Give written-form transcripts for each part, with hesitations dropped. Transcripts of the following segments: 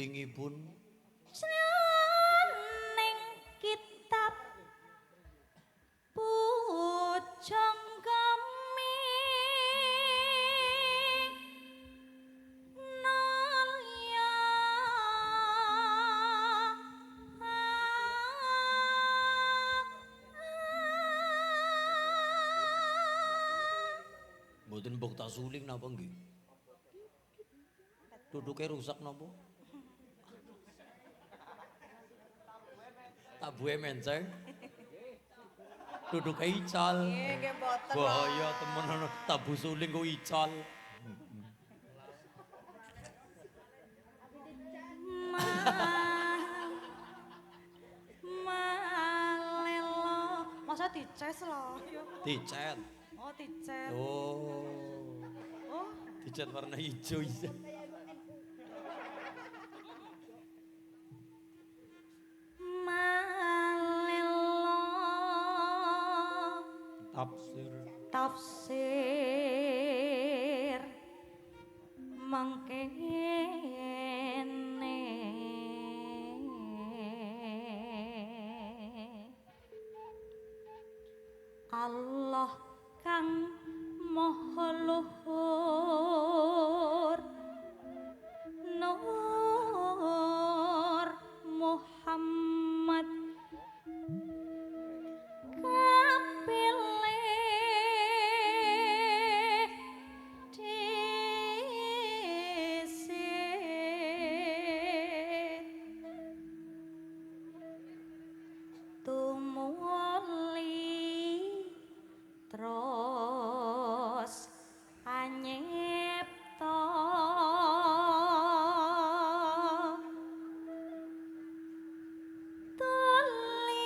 sulingipun ning kitab Pujang Kami Nalya mboten mbok tak suling napa nggih? Duduke rusak napa? Tak buwe menceng. Duduke ical. nggih mboten Bahaya temen ana tabu suling kok ical. Malelo masa dices lho Dicet. oh dicet Oh. oh Dicet warna hijau iya. Malelo Tafsir. tafsir mangkene Allah kang maha luhur Nur Muhammad kapilih dhisik tumuli terus anyipta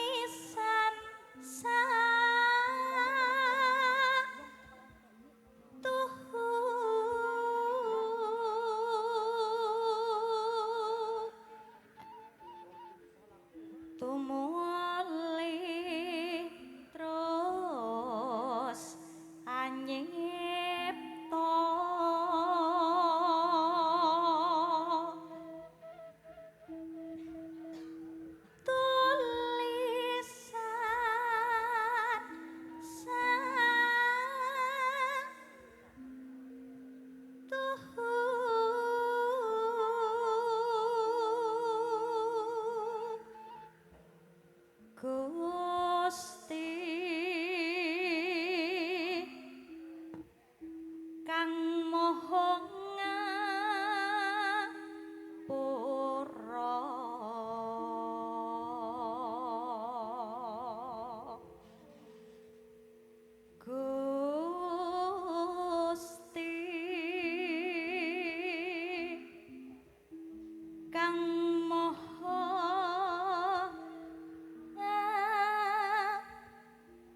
tulisan tuhu tumuli terus anyipta tulisan tuhu Gusti kang moho ngapura Gusti kang moho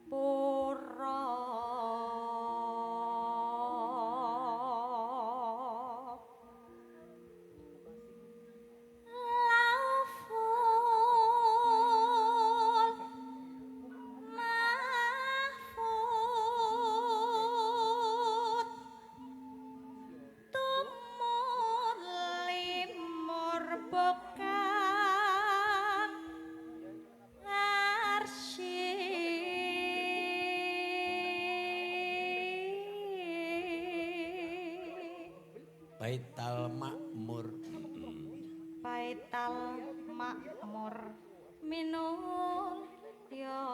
ngapura Lauful mahfud tumuli murbukan arsy Baital Makmur. Baital Makmur minul ya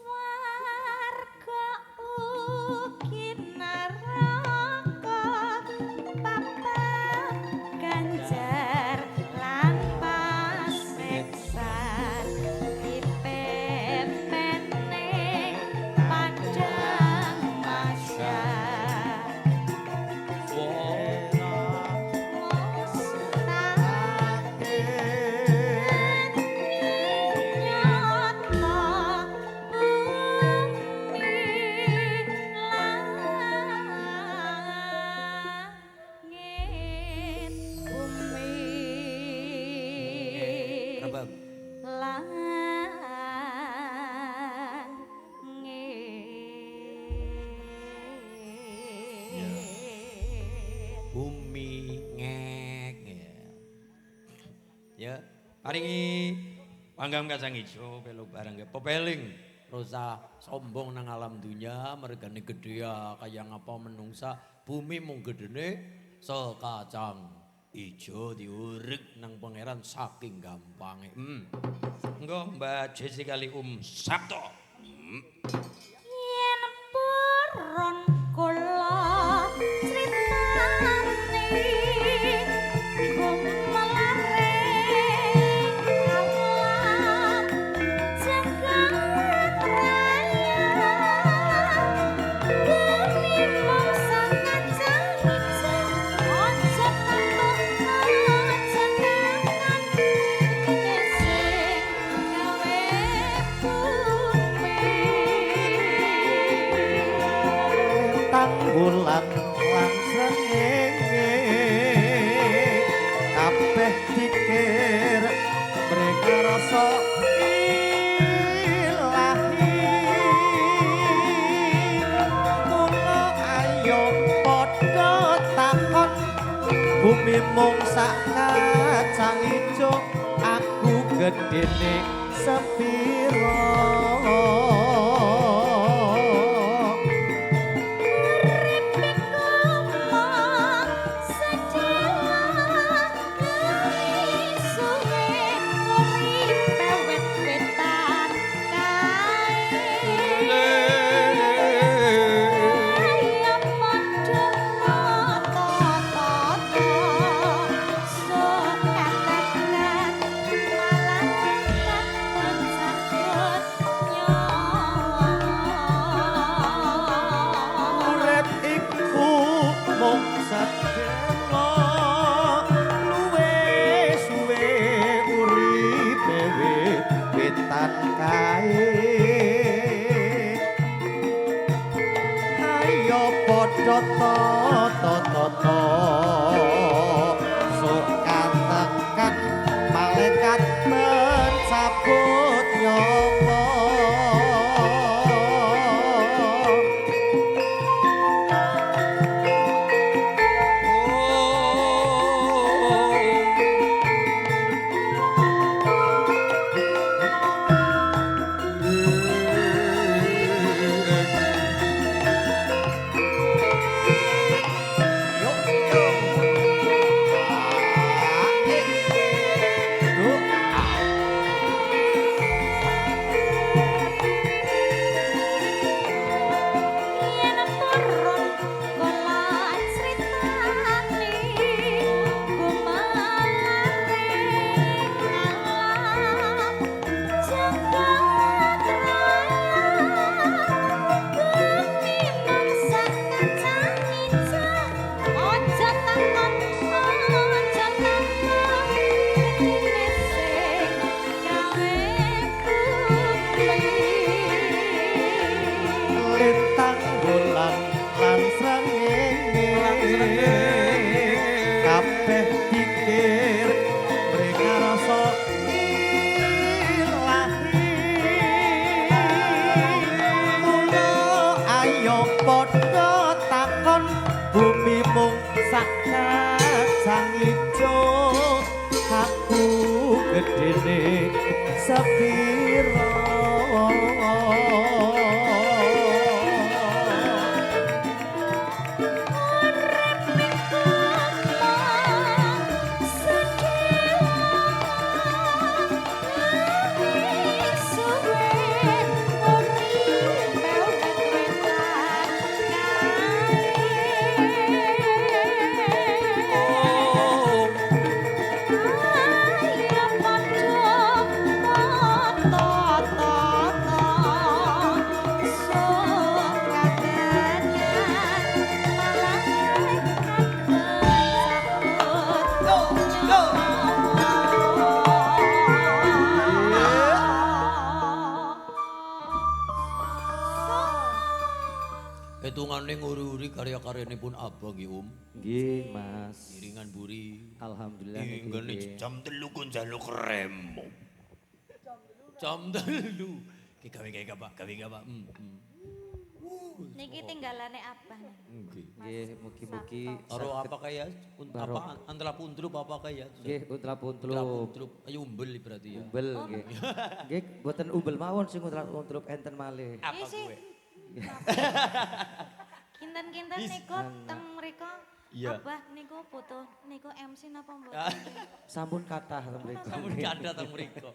Suwarga ugi neraka papan ganjar lan paseksan dipepene padang masyar Rebab. bumi ngek ya paringi panggang kacang ijo pelu barang pepeling rosa sombong nang alam dunya mergane gede ya kaya ngapa menungsa bumi mung gedene sekacang ijo diurek nang pangeran saking gampange engko Mbak Jessica kali Sabto yen purun kula critani gumelare alam jagat raya bumi mangsa kacang ijo aja takok aja tangan iki sing gawe bumi tang bulan lan srengenge kabeh dikir mereka rasa ilahi mula ayo padha takon bumi mung sak kacang ijo aku gedene sepiro urip iku mung sedelo luwe suwe uripe wit-witan kae ayo padha tata sukan tekan malaikat mencabut nyawa yen purun kula critani gumalare alam jagat raya bumi mangsa kacang ijo aja takon aja takon iki sing gawe bumi lintang bulan lan srengenge kabeh pikir mereka rasa ilahi mula ayo padha takon bumi mung sak kacang ijo aku gedene sepiro hitungane nguri-uri karya-karyanipun Abang nggih nggih Mas iringan buri alhamdulillah Inggene nggih. jam 3 ku njaluk remo. Jam 3. Ki gawe-gawe Pak, gawe-gawe Pak. Niki tinggalane abah. Nggih. Nggih, mugi-mugi Karo apa kaya Barok. apa antara puntrup apa kaya? nggih untrup-untrup Puntrup. Ayo umbel berarti ya. umbel nggih. Nggih, boten umbel mawon sing untrup enten malih. Apa Iya sih. gue? Kinten-kinten Is, niku teng mriko Iya. abah niku foto niku MC napa Ah. mboten? Sampun kathah mriku. Sampun kada teng mriko.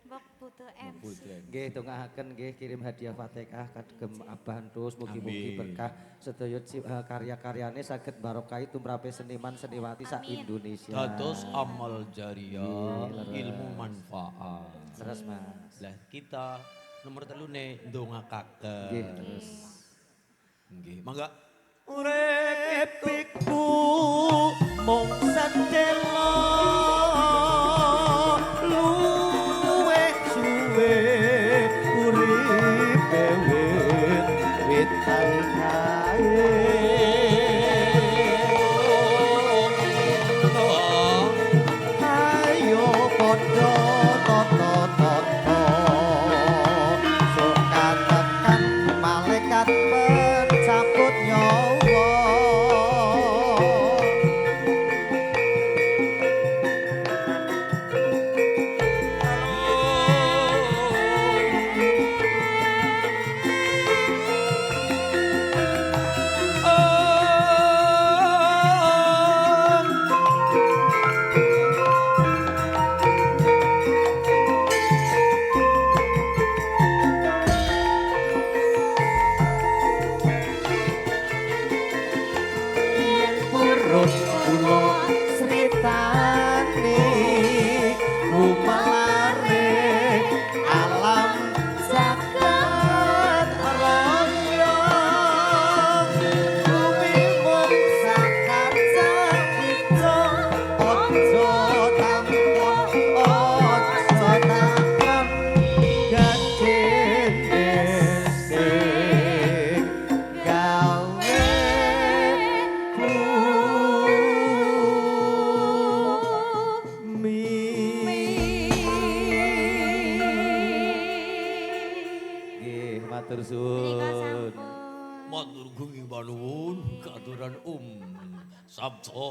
Mbok foto MC. Nggih, dongaaken nggih kirim hadiah Fatihah kagem Abah Antus mugi-mugi Amin. berkah sedaya karya-karyane saged barokah tumrape seniman seniwati sak Amin. Indonesia. Dados amal jariah, Iya, leres. ilmu manfaat. Terus Mas. Lah kita nomor telune ndongakaken. Nggih, terus. Nggih, mangga. Uripku mung sedelo luwe suwe uripe wit kae ayo padha tata sok katekan malaikat mencabut nyawa yen purut kula sritani rumalare alam jagat raya bumi mung sakaca ijo ojo tampun ojo takon gadene sing gawe Nggih, matur Menika suwun. sampun. Matur gungi panuwun katuran sabda